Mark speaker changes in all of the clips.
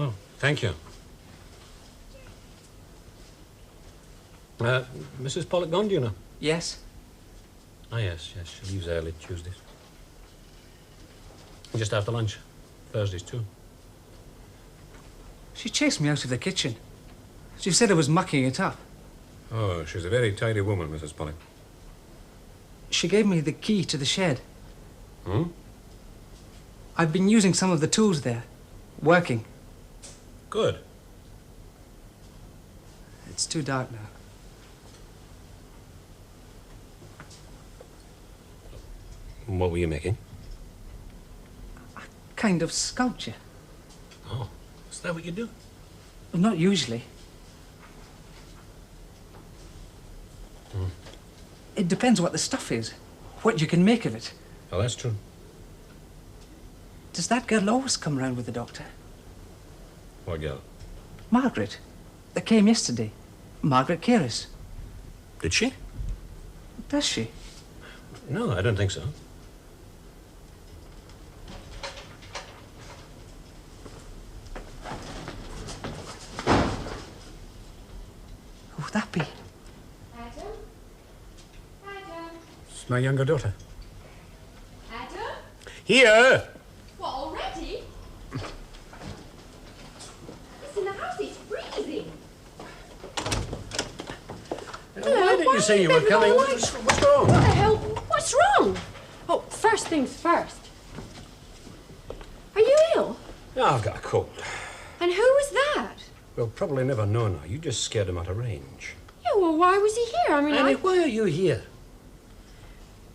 Speaker 1: Oh, thank you. Mrs. Pollock gone, do you know?
Speaker 2: Yes.
Speaker 1: Ah, yes. She leaves early Tuesdays. Just after lunch. Thursdays, too.
Speaker 2: She chased me out of the kitchen. She said I was mucking it up.
Speaker 1: Oh, she's a very tidy woman, Mrs. Pollock.
Speaker 2: She gave me the key to the shed.
Speaker 1: Hmm?
Speaker 2: I've been using some of the tools there. Working.
Speaker 1: Good.
Speaker 2: It's too dark now.
Speaker 1: What were you making?
Speaker 2: A kind of sculpture.
Speaker 1: Oh, is that what you do?
Speaker 2: Well, not usually.
Speaker 1: Hmm.
Speaker 2: It depends what the stuff is. What you can make of it.
Speaker 1: Oh, that's true.
Speaker 2: Does that girl always come round with the doctor?
Speaker 1: What girl?
Speaker 2: Margaret. That came yesterday. Margaret Caris.
Speaker 1: Did she?
Speaker 2: Does she?
Speaker 1: No, I don't think so.
Speaker 2: Who would that be?
Speaker 3: Adam?
Speaker 1: It's my younger daughter.
Speaker 3: Adam?
Speaker 1: Here!
Speaker 3: What, already? Listen, the house is freezing.
Speaker 1: Why didn't you say you were coming? What's wrong?
Speaker 3: What the hell? What's wrong? Oh, first things first. Are you ill?
Speaker 1: Oh, I've got a cold.
Speaker 3: And who was that?
Speaker 1: We'll probably never know now. You just scared him out of range.
Speaker 3: Yeah, well, why was he here? I mean,
Speaker 1: Annie, why are you here?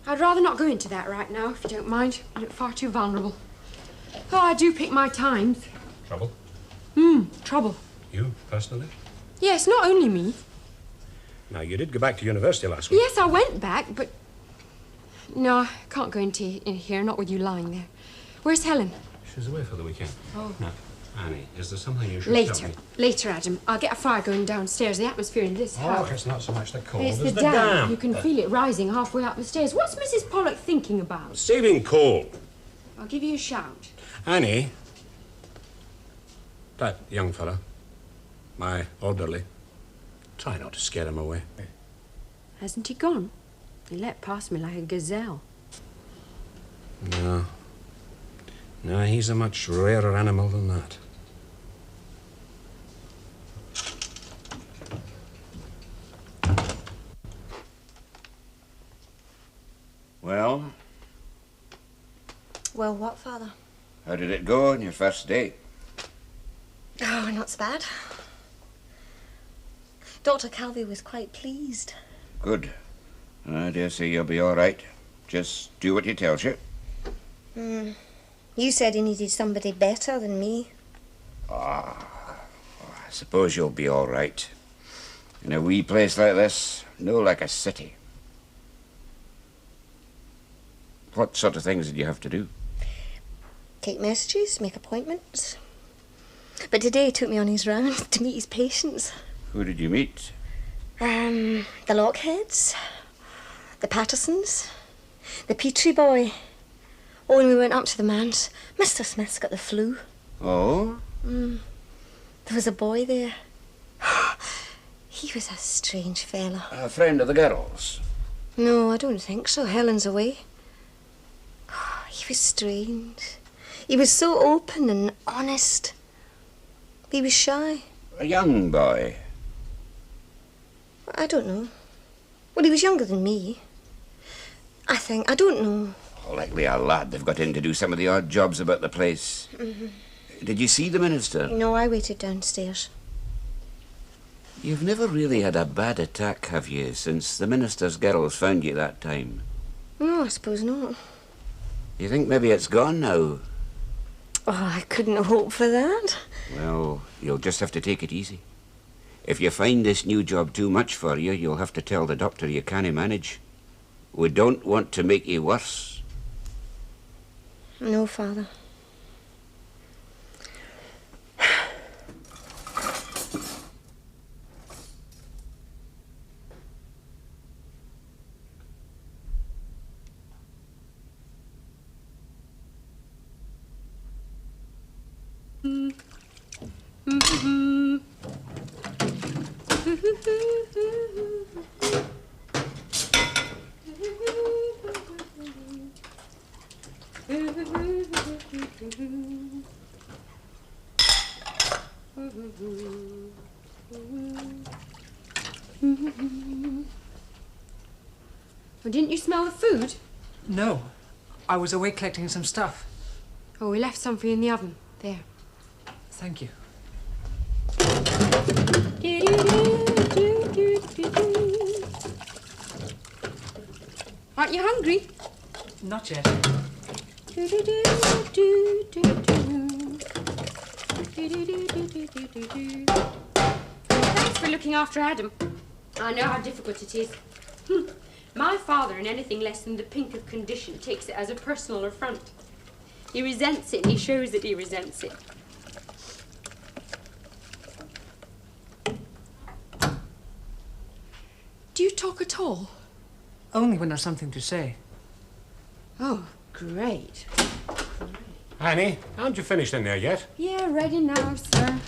Speaker 3: I'd rather not go into that right now, if you don't mind. You look far too vulnerable. Oh, I do pick my times.
Speaker 1: Trouble?
Speaker 3: Trouble.
Speaker 1: You, personally?
Speaker 3: Yes, not only me.
Speaker 1: Now, you did go back to university last week.
Speaker 3: Yes, I went back, but... No, I can't go in here, not with you lying there. Where's Helen?
Speaker 1: She's away for the weekend.
Speaker 3: Oh.
Speaker 1: Now, Annie, is there something you should tell me?
Speaker 3: Later, Adam. I'll get a fire going downstairs. The atmosphere in this house.
Speaker 1: Oh, it's not so much the cold
Speaker 3: It's
Speaker 1: as
Speaker 3: the dam. You can feel it rising halfway up the stairs. What's Mrs. Pollock thinking about?
Speaker 1: Saving coal.
Speaker 3: I'll give you a shout.
Speaker 1: Annie, that young fella, my orderly, try not to scare him away.
Speaker 3: Hasn't he gone? He let past me like a gazelle.
Speaker 1: No, he's a much rarer animal than that.
Speaker 4: Well?
Speaker 5: Well, what, Father?
Speaker 4: How did it go on your first date?
Speaker 5: Oh, not so bad. Dr. Calvi was quite pleased.
Speaker 4: Good. I dare say you'll be all right. Just do what he tells you.
Speaker 5: You said he needed somebody better than me.
Speaker 4: I suppose you'll be all right. In a wee place like this, no like a city. What sort of things did you have to do?
Speaker 5: Take messages, make appointments. But today he took me on his round to meet his patients.
Speaker 4: Who did you meet?
Speaker 5: The Lockheads, the Pattersons, the Petrie boy. Oh, and we went up to the manse. Mr. Smith's got the flu.
Speaker 4: Oh?
Speaker 5: There was a boy there. He was a strange fella.
Speaker 4: A friend of the girls?
Speaker 5: No, I don't think so. Helen's away. He was strange. He was so open and honest. He was shy.
Speaker 4: A young boy?
Speaker 5: I don't know. Well, he was younger than me. I think. I don't know.
Speaker 4: Oh, likely a lad they've got in to do some of the odd jobs about the place. Did you see the minister?
Speaker 5: No, I waited downstairs.
Speaker 4: You've never really had a bad attack, have you, since the minister's girls found you that time?
Speaker 5: No, I suppose not.
Speaker 4: You think maybe it's gone now?
Speaker 5: Oh, I couldn't hope for that.
Speaker 4: Well, you'll just have to take it easy. If you find this new job too much for you, you'll have to tell the doctor you can't manage. We don't want to make you worse.
Speaker 5: No, Father.
Speaker 3: Oh, didn't you smell the food?
Speaker 2: No. I was away collecting some stuff.
Speaker 3: Oh, we left some for you in the oven. There.
Speaker 2: Thank you.
Speaker 3: Aren't you hungry?
Speaker 2: Not yet.
Speaker 3: Thanks for looking after Adam. I know how difficult it is. My father, in anything less than the pink of condition, takes it as a personal affront. He resents it, and he shows that he resents it. Do you talk at all?
Speaker 2: Only when there's something to say.
Speaker 3: Oh, great.
Speaker 1: Annie, aren't you finished in there yet?
Speaker 3: Yeah, ready now, sir.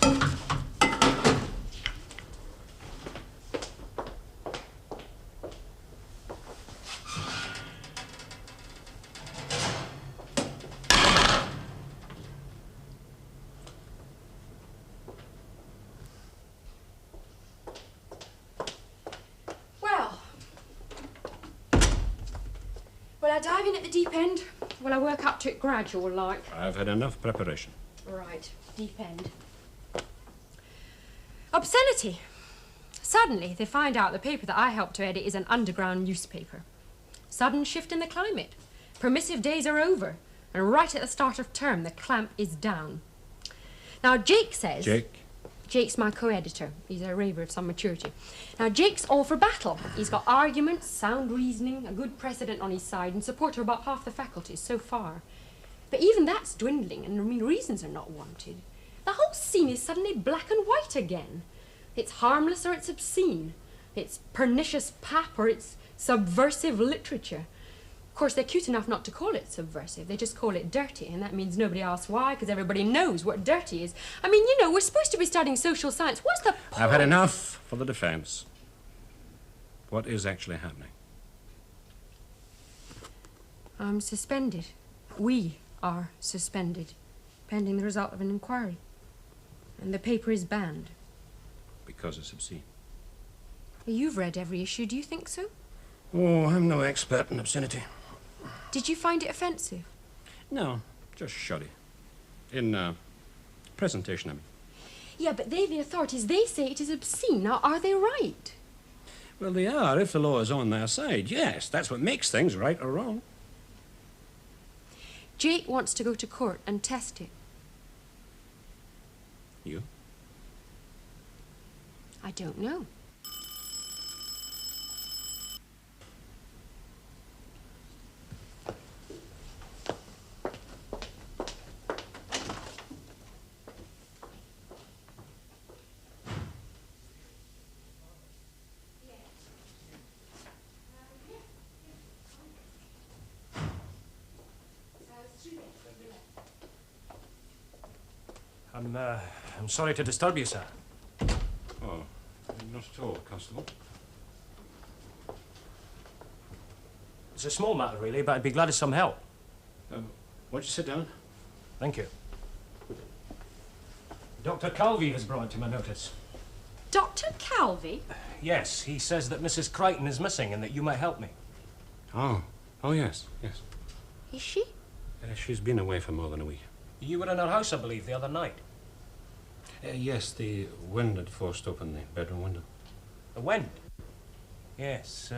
Speaker 3: Will I dive in at the deep end? Will I work up to it gradual, like?
Speaker 1: I've had enough preparation.
Speaker 3: Right, deep end. Obscenity. Suddenly, they find out the paper that I helped to edit is an underground newspaper. Sudden shift in the climate. Permissive days are over. And right at the start of term, the clamp is down. Now, Jake says...
Speaker 1: Jake?
Speaker 3: Jake's my co-editor. He's a raver of some maturity. Now, Jake's all for battle. He's got arguments, sound reasoning, a good precedent on his side, and support of about half the faculties so far. But even that's dwindling, and reasons are not wanted. The whole scene is suddenly black and white again. It's harmless or it's obscene. It's pernicious pap or it's subversive literature. Of course, they're cute enough not to call it subversive. They just call it dirty, and that means nobody asks why, because everybody knows what dirty is. I mean, you know, we're supposed to be studying social science. What's the point?
Speaker 1: I've had enough for the defense. What is actually happening?
Speaker 3: I'm suspended. We are suspended, pending the result of an inquiry. And the paper is banned.
Speaker 1: Because it's obscene.
Speaker 3: You've read every issue. Do you think so?
Speaker 1: Oh, I'm no expert in obscenity.
Speaker 3: Did you find it offensive?
Speaker 1: No, just shoddy. In presentation, I mean.
Speaker 3: Yeah, but they, the authorities, they say it is obscene. Now, are they right?
Speaker 1: Well, they are if the law is on their side. Yes, that's what makes things right or wrong.
Speaker 3: Jake wants to go to court and test it.
Speaker 1: You?
Speaker 3: I don't know.
Speaker 6: I'm sorry to disturb you, sir.
Speaker 1: Oh, not at all, Constable.
Speaker 6: It's a small matter, really, but I'd be glad of some help.
Speaker 1: Won't you sit down?
Speaker 6: Thank you. Dr. Calvi has brought it to my notice.
Speaker 3: Dr. Calvi?
Speaker 6: Yes, he says that Mrs. Crichton is missing and that you might help me.
Speaker 1: Oh, yes, yes.
Speaker 3: Is she?
Speaker 1: She's been away for more than a week.
Speaker 6: You were in her house, I believe, the other night.
Speaker 1: Yes, the wind had forced open the bedroom window.
Speaker 6: The wind? Yes.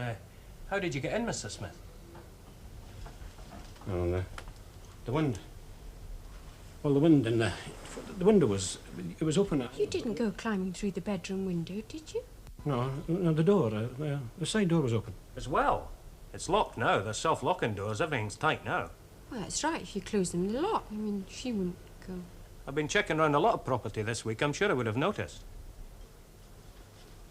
Speaker 6: How did you get in, Mr. Smith?
Speaker 1: Oh, the wind. Well, the wind in the window was... It was open.
Speaker 3: You didn't go climbing through the bedroom window, did you?
Speaker 1: No, the door. The side door was open.
Speaker 6: As well. It's locked now. They're self-locking doors. Everything's tight now.
Speaker 3: Well, that's right. If you close them, they're locked. I mean, she wouldn't go.
Speaker 6: I've been checking around a lot of property this week. I'm sure I would have noticed.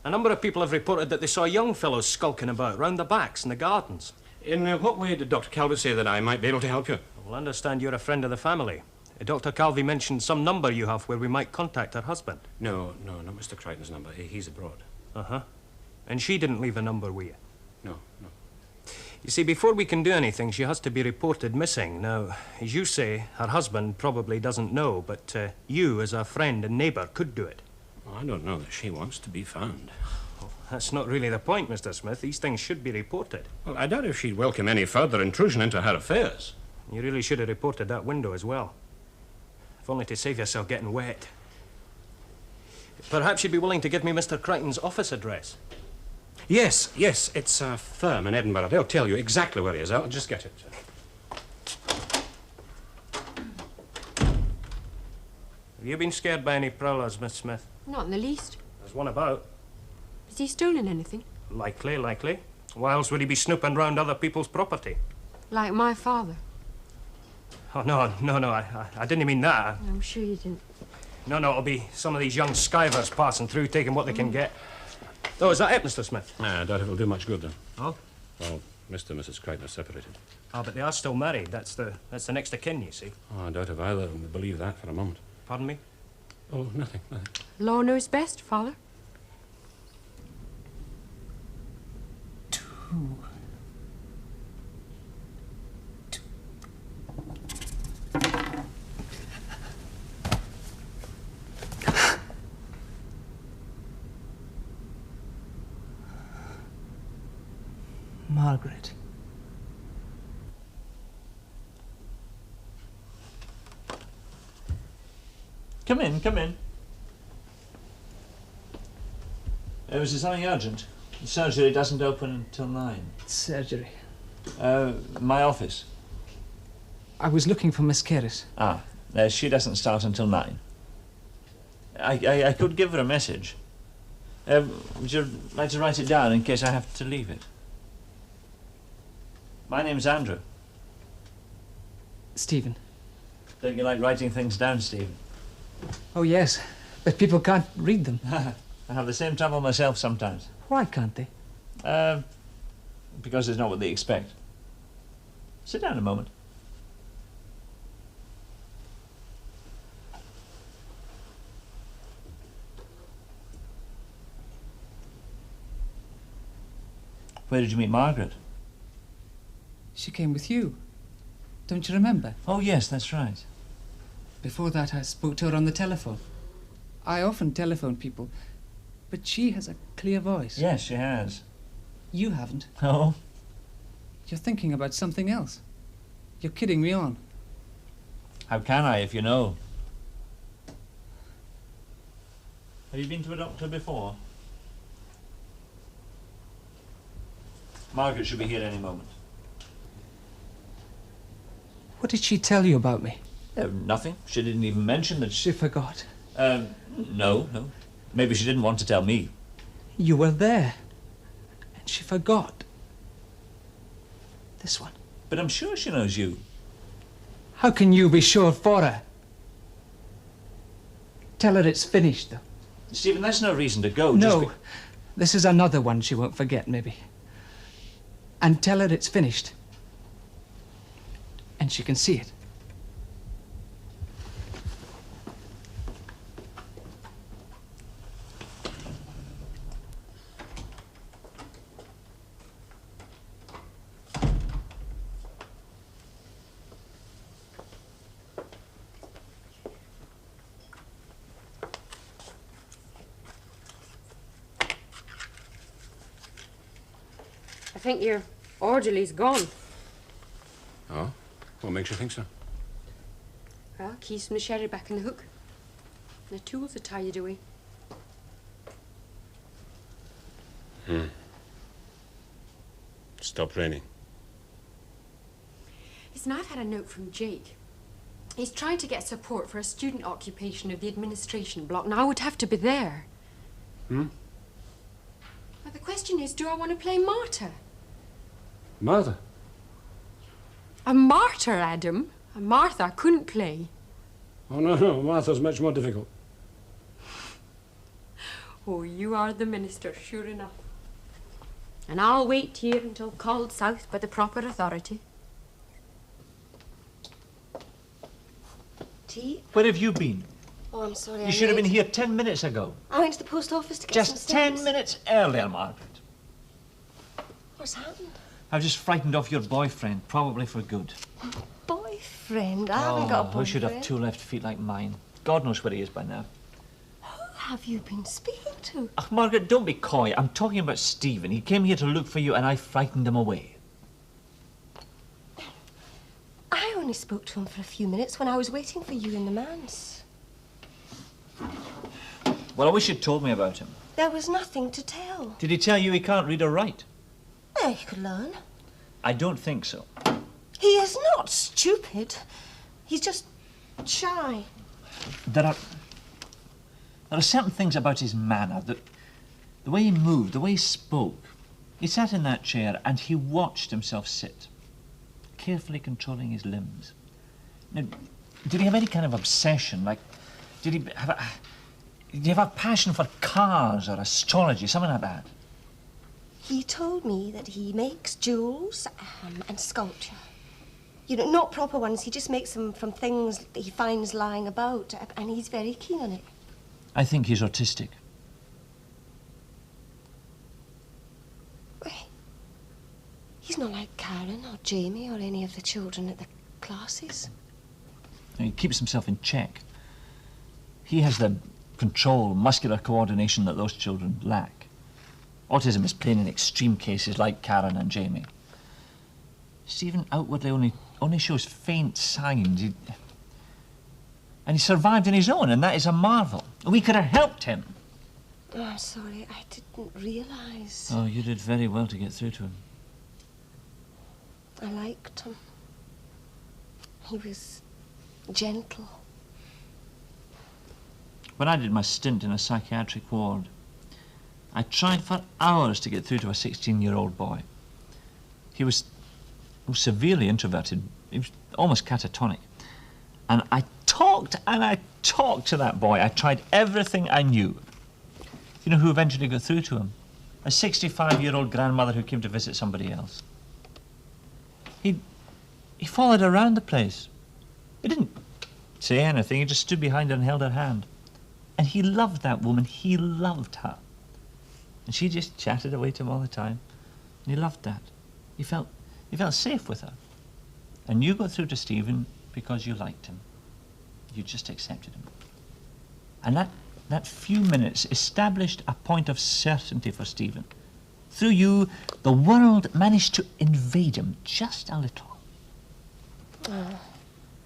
Speaker 6: A number of people have reported that they saw young fellows skulking about round the backs and the gardens.
Speaker 1: In what way did Dr. Calvert say that I might be able to help you?
Speaker 6: Well, I understand you're a friend of the family. Dr. Calvi mentioned some number you have where we might contact her husband.
Speaker 1: No, not Mr. Crichton's number. He's abroad.
Speaker 6: Uh-huh. And she didn't leave a number with you?
Speaker 1: No.
Speaker 6: You see, before we can do anything, she has to be reported missing. Now, as you say, her husband probably doesn't know, but you, as a friend and neighbour, could do it.
Speaker 1: Well, I don't know that she wants to be found.
Speaker 6: That's not really the point, Mr. Smith. These things should be reported.
Speaker 1: Well, I doubt if she'd welcome any further intrusion into her affairs.
Speaker 6: You really should have reported that window as well. If only to save yourself getting wet. Perhaps you'd be willing to give me Mr. Crichton's office address.
Speaker 1: Yes, it's a firm in Edinburgh. They'll tell you exactly where he is. I'll just get it.
Speaker 6: Have you been scared by any prowlers, Miss Smith?
Speaker 3: Not in the least.
Speaker 6: There's one about.
Speaker 3: Has he stolen anything?
Speaker 6: Likely. Why else would he be snooping round other people's property?
Speaker 3: Like my father?
Speaker 6: Oh, no, I didn't mean that.
Speaker 3: I'm sure you didn't.
Speaker 6: No, it'll be some of these young skivers passing through, taking what they can get. Oh, is that it, Mr. Smith?
Speaker 1: I doubt it'll do much good, then.
Speaker 6: Oh?
Speaker 1: Well, Mr. and Mrs. Crichton are separated.
Speaker 6: Oh, but they are still married. That's the next of kin, you see.
Speaker 1: Oh, I doubt if either of them would believe that for a moment.
Speaker 6: Pardon me?
Speaker 1: Oh, nothing.
Speaker 3: Law knows best, Father.
Speaker 2: Margaret.
Speaker 7: Come in. Was it something urgent? The surgery doesn't open until 9.
Speaker 2: Surgery.
Speaker 7: My office.
Speaker 2: I was looking for Miss Kerris.
Speaker 7: She doesn't start until 9. I could give her a message. Would you like to write it down in case I have to leave it? My name's Andrew.
Speaker 2: Stephen.
Speaker 7: Don't you like writing things down, Stephen?
Speaker 2: Oh, yes, but people can't read them.
Speaker 7: I have the same trouble myself sometimes.
Speaker 2: Why can't they?
Speaker 7: Because it's not what they expect. Sit down a moment. Where did you meet Margaret?
Speaker 2: She came with you. Don't you remember?
Speaker 7: Oh, yes, that's right.
Speaker 2: Before that, I spoke to her on the telephone. I often telephone people, but she has a clear voice.
Speaker 7: Yes, she has.
Speaker 2: You haven't.
Speaker 7: Oh?
Speaker 2: You're thinking about something else. You're kidding me on.
Speaker 7: How can I, if you know? Have you been to a doctor before? Margaret should be here any moment.
Speaker 2: What did she tell you about me?
Speaker 7: Nothing. She didn't even mention that
Speaker 2: She forgot.
Speaker 7: No. Maybe she didn't want to tell me.
Speaker 2: You were there. And she forgot. This one.
Speaker 7: But I'm sure she knows you.
Speaker 2: How can you be sure for her? Tell her it's finished, though.
Speaker 7: Stephen, that's no reason to go.
Speaker 2: No. This is another one she won't forget, maybe. And tell her it's finished. And she can see it.
Speaker 3: I think your orderly's gone.
Speaker 1: Oh? What makes you think so?
Speaker 3: Well, keys from the shed are back in the hook. And the tools are tied away.
Speaker 1: Stopped raining.
Speaker 3: Listen, I've had a note from Jake. He's trying to get support for a student occupation of the administration block, and I would have to be there. Well, the question is, do I want to play martyr?
Speaker 1: Martha?
Speaker 3: A martyr, Adam. A Martha I couldn't play.
Speaker 1: Oh, no. Martha's much more difficult.
Speaker 3: Oh, you are the minister, sure enough. And I'll wait here until called south by the proper authority.
Speaker 5: Tea?
Speaker 7: Where have you been?
Speaker 5: Oh, I'm sorry.
Speaker 7: You should have been here 10 minutes ago.
Speaker 5: I went to the post office to get some
Speaker 7: Just
Speaker 5: stamps.
Speaker 7: 10 minutes earlier, Margaret.
Speaker 5: What's happened?
Speaker 7: I've just frightened off your boyfriend, probably for good.
Speaker 5: Boyfriend? I haven't got a boyfriend.
Speaker 7: Who should have 2 left feet like mine? God knows where he is by now.
Speaker 5: Who have you been speaking to?
Speaker 7: Ach, Margaret, don't be coy. I'm talking about Stephen. He came here to look for you and I frightened him away.
Speaker 5: I only spoke to him for a few minutes when I was waiting for you in the manse.
Speaker 7: Well, I wish you'd told me about him.
Speaker 5: There was nothing to tell.
Speaker 7: Did he tell you he can't read or write?
Speaker 5: He could learn.
Speaker 7: I don't think so.
Speaker 5: He is not stupid. He's just shy.
Speaker 7: There are certain things about his manner, the way he moved, the way he spoke. He sat in that chair and he watched himself sit, carefully controlling his limbs. Now, did he have any kind of obsession? Like, did he have a passion for cars or astrology, something like that?
Speaker 5: He told me that he makes jewels and sculpture. You know, not proper ones. He just makes them from things that he finds lying about, and he's very keen on it.
Speaker 7: I think he's autistic.
Speaker 5: He's not like Karen or Jamie or any of the children at the classes.
Speaker 7: He keeps himself in check. He has the control, muscular coordination that those children lack. Autism is plain in extreme cases like Karen and Jamie. Stephen outwardly only shows faint signs. And he survived on his own, and that is a marvel. We could have helped him.
Speaker 5: Oh, I'm sorry, I didn't realise.
Speaker 7: Oh, you did very well to get through to him.
Speaker 5: I liked him. He was gentle.
Speaker 7: When I did my stint in a psychiatric ward, I tried for hours to get through to a 16-year-old boy. He was severely introverted. He was almost catatonic. And I talked to that boy. I tried everything I knew. You know who eventually got through to him? A 65-year-old grandmother who came to visit somebody else. He followed her around the place. He didn't say anything. He just stood behind her and held her hand. And he loved that woman. He loved her. And she just chatted away to him all the time. And he loved that. He felt safe with her. And you got through to Stephen because you liked him. You just accepted him. And that few minutes established a point of certainty for Stephen. Through you, the world managed to invade him just a little.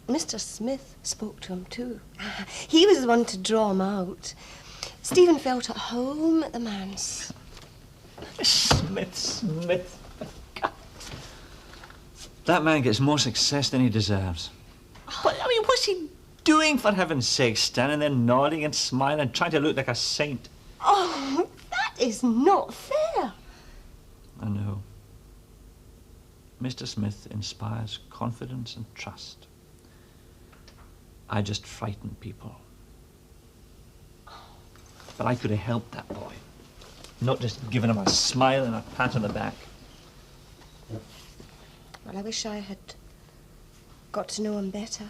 Speaker 5: Mr. Smith spoke to him too. He was the one to draw him out. Stephen felt at home at the manse.
Speaker 7: Smith. God. That man gets more success than he deserves. But, I mean, what's he doing, for heaven's sake? Standing there nodding and smiling, trying to look like a saint.
Speaker 5: Oh, that is not fair.
Speaker 7: I know. Mr. Smith inspires confidence and trust. I just frighten people. But I could have helped that boy. Not just given him a smile and a pat on the back.
Speaker 5: Well, I wish I had got to know him better.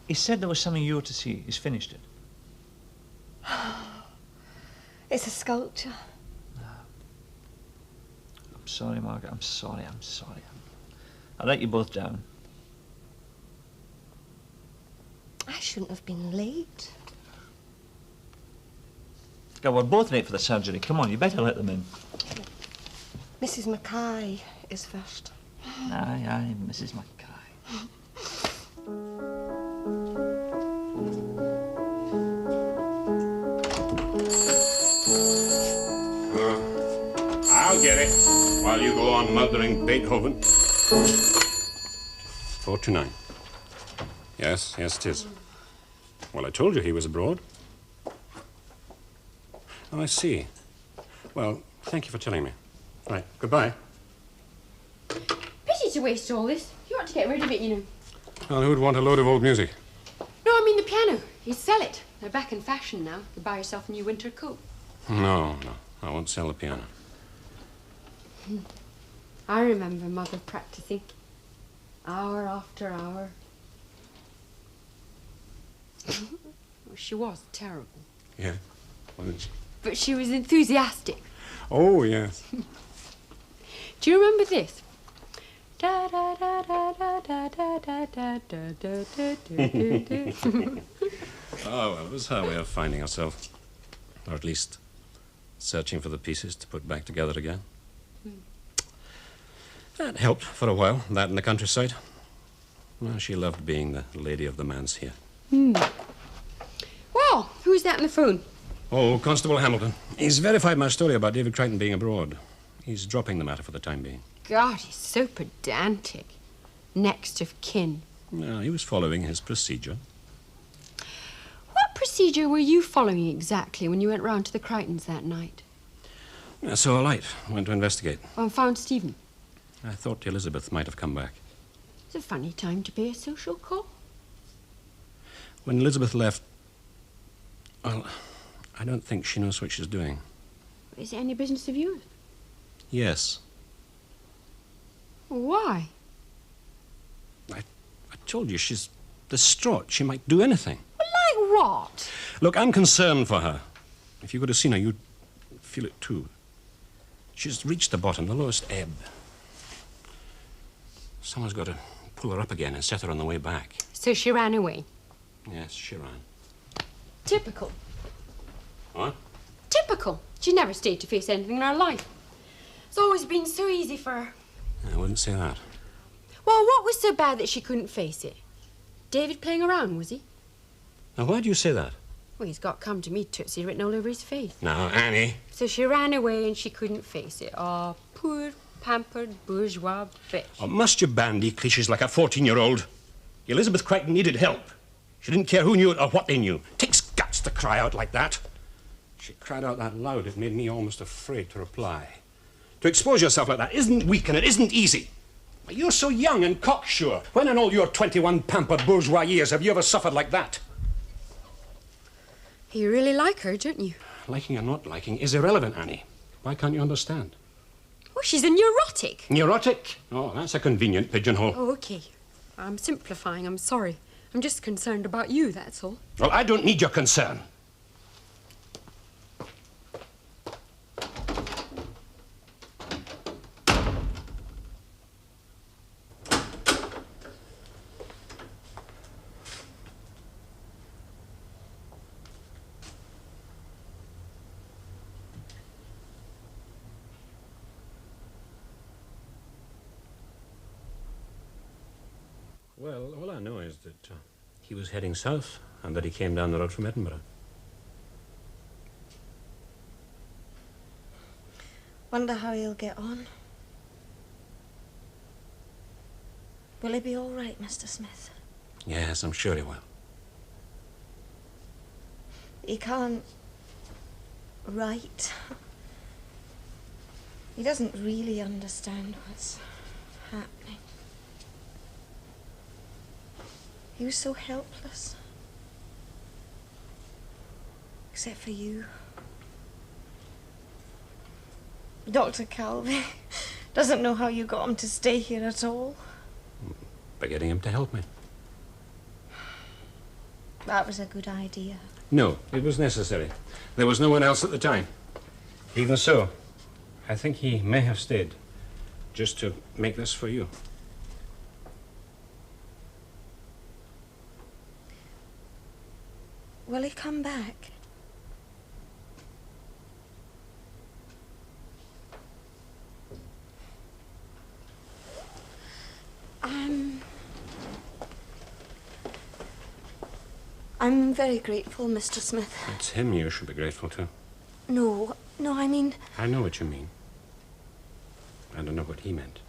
Speaker 7: He said there was something you ought to see. He's finished it.
Speaker 5: It's a sculpture.
Speaker 7: I'm sorry, Margaret. I'm sorry. I let you both down.
Speaker 5: I shouldn't have been late.
Speaker 7: God, we're both late for the surgery. Come on, you better let them in.
Speaker 5: Mrs. Mackay is first.
Speaker 7: Aye, Mrs. Mackay.
Speaker 1: I'll get it while you go on mothering Beethoven. 4 to 9. Yes, it is. Well, I told you he was abroad. Oh, I see. Well, thank you for telling me. Right, goodbye.
Speaker 3: Pity to waste all this. You ought to get rid of it, you know.
Speaker 1: Well, who'd want a load of old music?
Speaker 3: No, I mean the piano. You'd sell it. They're back in fashion now. You buy yourself a new winter coat.
Speaker 1: No. I won't sell the piano.
Speaker 3: I remember Mother practicing. Hour after hour. Well, she was terrible.
Speaker 1: Yeah, wasn't she?
Speaker 3: But she was enthusiastic.
Speaker 1: Oh, yes.
Speaker 3: Do you remember this? Da da da da da da da da da da da da.
Speaker 1: Oh, well, it was her way of finding herself. Or at least searching for the pieces to put back together again. That helped for a while, that in the countryside. Well, she loved being the lady of the manse here.
Speaker 3: Well, who's that on the phone?
Speaker 1: Oh, Constable Hamilton. He's verified my story about David Crichton being abroad. He's dropping the matter for the time being.
Speaker 3: God, he's so pedantic. Next of kin.
Speaker 1: Well, he was following his procedure.
Speaker 3: What procedure were you following exactly when you went round to the Crichtons that night?
Speaker 1: I saw a light, went to investigate.
Speaker 3: And found Stephen.
Speaker 1: I thought Elizabeth might have come back.
Speaker 3: It's a funny time to pay a social call.
Speaker 1: When Elizabeth left, well, I don't think she knows what she's doing.
Speaker 3: Is it any business of yours?
Speaker 1: Yes.
Speaker 3: Why?
Speaker 1: I told you, she's distraught. She might do anything.
Speaker 3: Like what?
Speaker 1: Look, I'm concerned for her. If you could have seen her, you'd feel it too. She's reached the bottom, the lowest ebb. Someone's got to pull her up again and set her on the way back.
Speaker 3: So she ran away.
Speaker 1: Yes, she ran.
Speaker 3: Typical.
Speaker 1: What?
Speaker 3: Typical. She never stayed to face anything in her life. It's always been so easy for her.
Speaker 1: I wouldn't say that.
Speaker 3: Well, what was so bad that she couldn't face it? David playing around, was he?
Speaker 1: Now, why do you say that?
Speaker 3: Well, he's got "come to me, Tootsie" written all over his face.
Speaker 1: Now, Annie.
Speaker 3: So she ran away and she couldn't face it. Oh, poor, pampered, bourgeois bitch.
Speaker 1: Oh, must you bandy cliches like a 14-year-old? Elizabeth Crichton needed help. She didn't care who knew it or what they knew. Takes guts to cry out like that. She cried out that loud, it made me almost afraid to reply. To expose yourself like that isn't weak and it isn't easy. You're so young and cocksure. When in all your 21 pampered bourgeois years have you ever suffered like that?
Speaker 3: You really like her, don't you?
Speaker 1: Liking or not liking is irrelevant, Annie. Why can't you understand?
Speaker 3: Oh, she's a neurotic.
Speaker 1: Neurotic? Oh, that's a convenient pigeonhole.
Speaker 3: Oh, okay. I'm simplifying, I'm sorry. I'm just concerned about you, that's all.
Speaker 1: Well, I don't need your concern. Well, all I know is that he was heading south and that he came down the road from Edinburgh.
Speaker 5: Wonder how he'll get on. Will he be all right, Mr. Smith?
Speaker 1: Yes, I'm sure he will.
Speaker 5: He can't write. He doesn't really understand what's happening. He was so helpless. Except for you. Dr. Calvi doesn't know how you got him to stay here at all.
Speaker 1: By getting him to help me.
Speaker 5: That was a good idea.
Speaker 1: No, it was necessary. There was no one else at the time. Even so, I think he may have stayed just to make this for you.
Speaker 5: Will he come back? I'm very grateful, Mr. Smith.
Speaker 1: It's him you should be grateful to.
Speaker 5: No, I mean...
Speaker 1: I know what you mean. I don't know what he meant.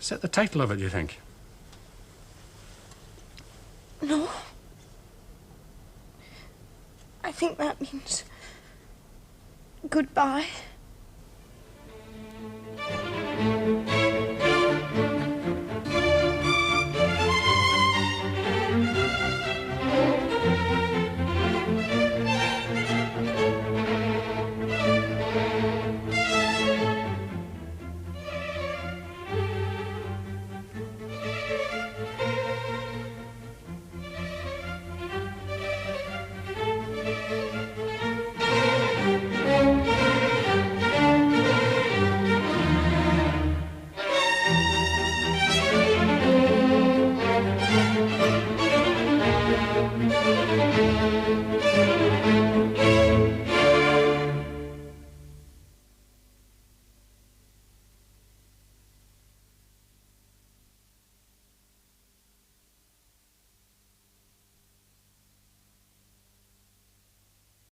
Speaker 1: Is that the title of it, do you think?
Speaker 5: No. I think that means goodbye.